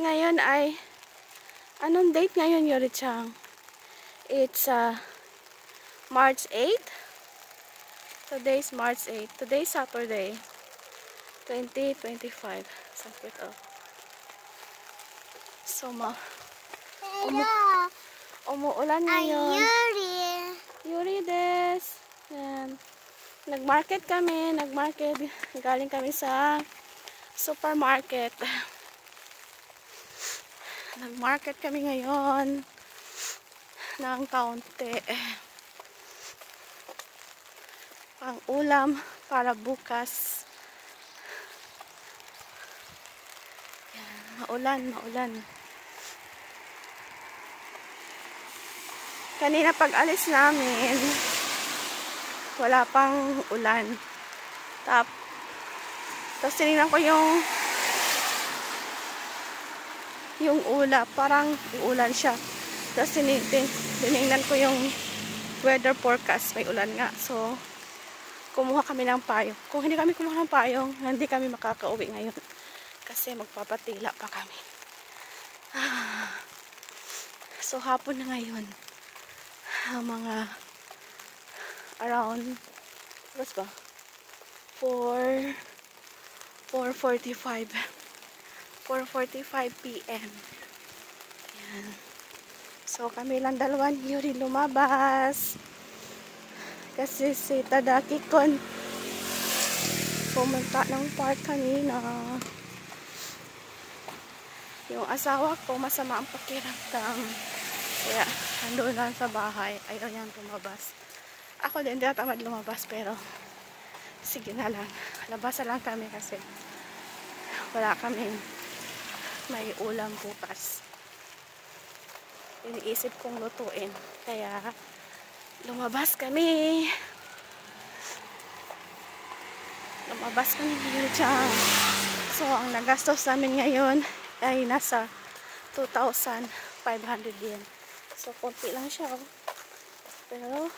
Ngayon ay, anong date ngayon, Yuri-chan? It's March 8. Today's March 8. Today's Saturday. 2025. Sakit oh. So, umuulan ngayon. Yuri des. Yan. Nagmarket kami. Galing kami sa supermarket. Nagmarket kami ngayon ng kaunti. Pang ulam para bukas. Yan. Maulan. Kanina pag alis namin, wala pang ulan. Tapos tinignan ko yung ulap, parang uulan siya. Tapos tinignan ko yung weather forecast, may ulan nga. So, kumuha kami ng payong. Kung hindi kami kumuha ng payong, hindi kami makakauwi ngayon. Kasi magpapatila pa kami. So, hapon na ngayon. Mga around 4:45 p.m. Yan. So kami lang dalawa ni Yuri lumabas kasi si Tadaki Kon pumunta ng park kanina. Yung asawa ko masama ang pakiramdam. Kaya, andun lang sa bahay. Ayaw niyang lumabas. Ako din, hindi natamad lumabas. Pero, sige na lang. Labasan lang kami kasi wala kaming may ulam bukas. Iniisip kong lutuin. Kaya, lumabas kami. So, ang nagastos namin ngayon ay nasa 2,500 yen. So, konti lang siya, oh. Pero,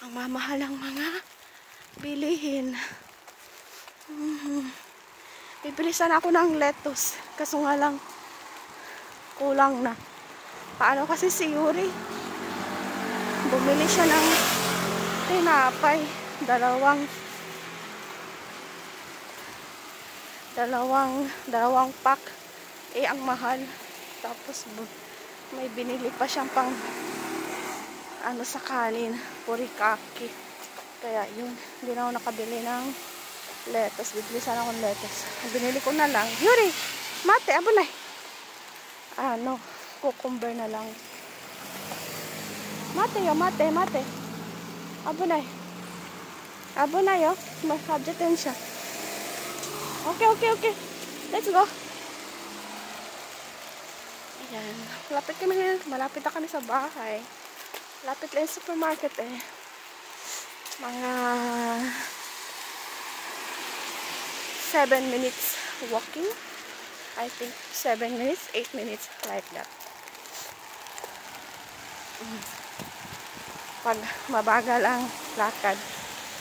ang mamahal ang mga bilihin. Bibili sana ako ng lettuce. Kaso nga lang, kulang na. Paano kasi si Yuri? Bumili siya ng tinapay. Dalawang pack. Ang mahal. Tapos, may binili pa siyang pang sa kanin, purikaki. Kaya yun, hindi na ako nakabili ng lettuce. Bibili sana akong lettuce. Binili ko na lang. Yuri, mate, abunay. Cucumber na lang. Mate. Abunay, oh. Mag-subjectin siya. Okay. Let's go. Ayan. Malapit na kami sa bahay. Malapit lang yung supermarket eh. Mga 7 minutes walking. I think 7 minutes, 8 minutes like that. Pag mabagal ang lakad,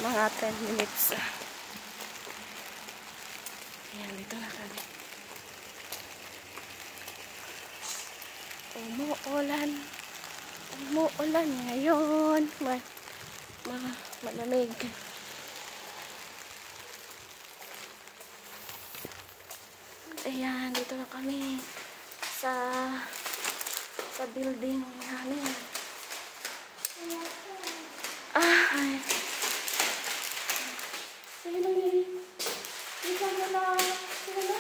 mga 10 minutes. Ayan, dito na kami. Umuulan ngayon. Malamig. Ayan, dito na kami sa building namin. Ay. Sige na, Yuri. Isa mo na. Sige na.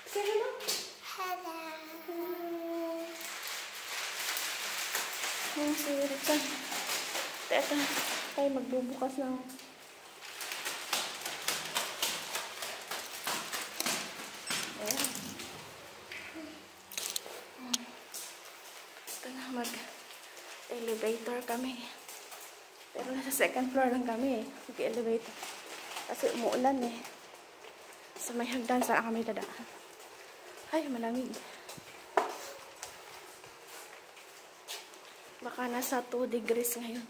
Sige na. Hello. Si Yuri-chan. Teka, tayo magbubukas ng mag-elevator kami. Pero nasa second floor lang kami eh. Mag-elevator. Kasi umuulan eh. Sa may hagdan saan kami dadaan. Ay, malamig. Baka nasa 2 degrees ngayon.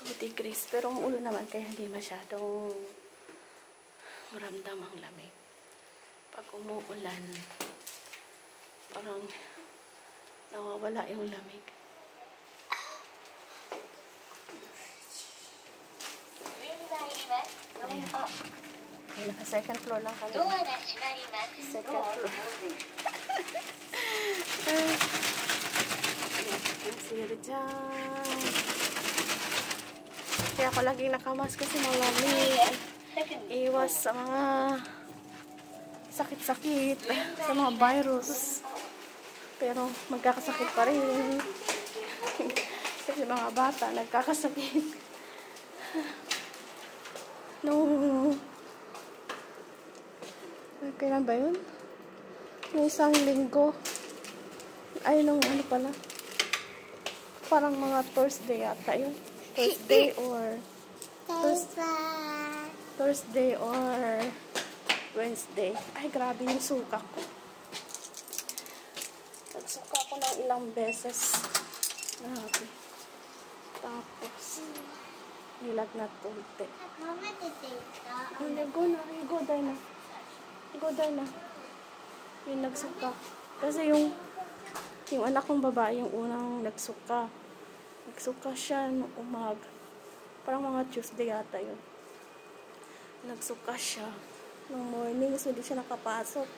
2 degrees. Pero ang ulo naman kaya hindi masyadong maramdam ang lamig. Pag umuulan. Parang nawawala yung lamig. Ay, naka-second floor lang kami. Second floor. Ang siri dyan. Kaya ako laging nakamas kasi malamig. Iwas sa mga sakit-sakit, sa mga virus. Pero magkakasakit pa rin. Kasi mga bata nagkakasakit. No. Kailan ba yun? Yung isang linggo. Ay, nung ano pala. Parang mga Thursday yata yun. Thursday or Wednesday. Ay, grabe yung suka ko. Nagsuka ko ng ilang beses. Grabe. Tapos, nilagnat ulit. Go there na. Yung nagsuka. Kasi yung anak kong babae, yung unang nagsuka. Nagsuka siya nung umaga. Parang mga Tuesday yata yun. Nagsuka siya nung morning, so hindi siya nakapasok.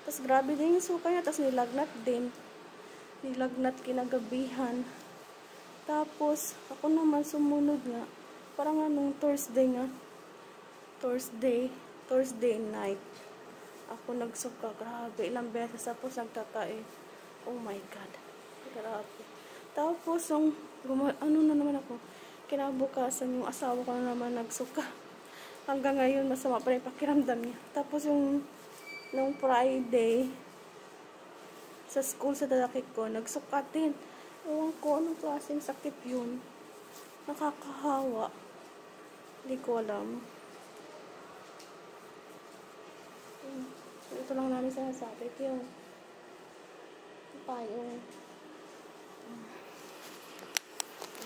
Tapos grabe din yung suka niya. Tapos nilagnat din. Nilagnat kinagabihan. Tapos, ako naman sumunod nga. Parang anong Thursday night. Ako nagsuka. Grabe. Ilang beses tapos nagkakain. Oh my God. Grabe. Tapos, kinabukasan yung asawa ko na naman nagsuka. Hanggang ngayon, masama pa rin pakiramdam niya. Tapos nung Friday, sa school sa dalakit ko, nagsuka din. Ewan ko, anong klaseng sakit yun. Nakakahawa. Hindi ko alam. Ito lang namin sinasabi. Yung payong.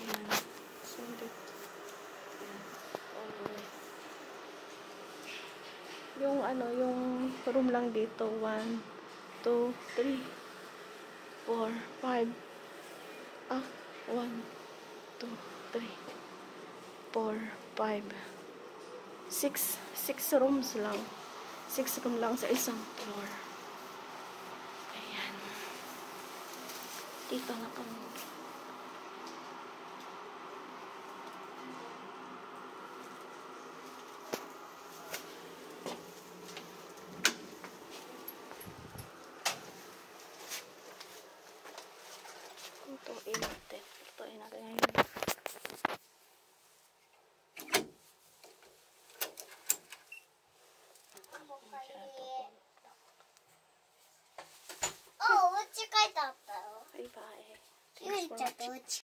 Ayan. Sundit. Yung room lang dito. 1, 2, 3, 4, 5. 1, 2, 3, 4, 5. 6 rooms lang. 6 room lang sa isang floor. Ayan. Dito na kami. Tutuin natin ngayon.お家書いてあったよ。Bye bye. ゆいちゃんとお家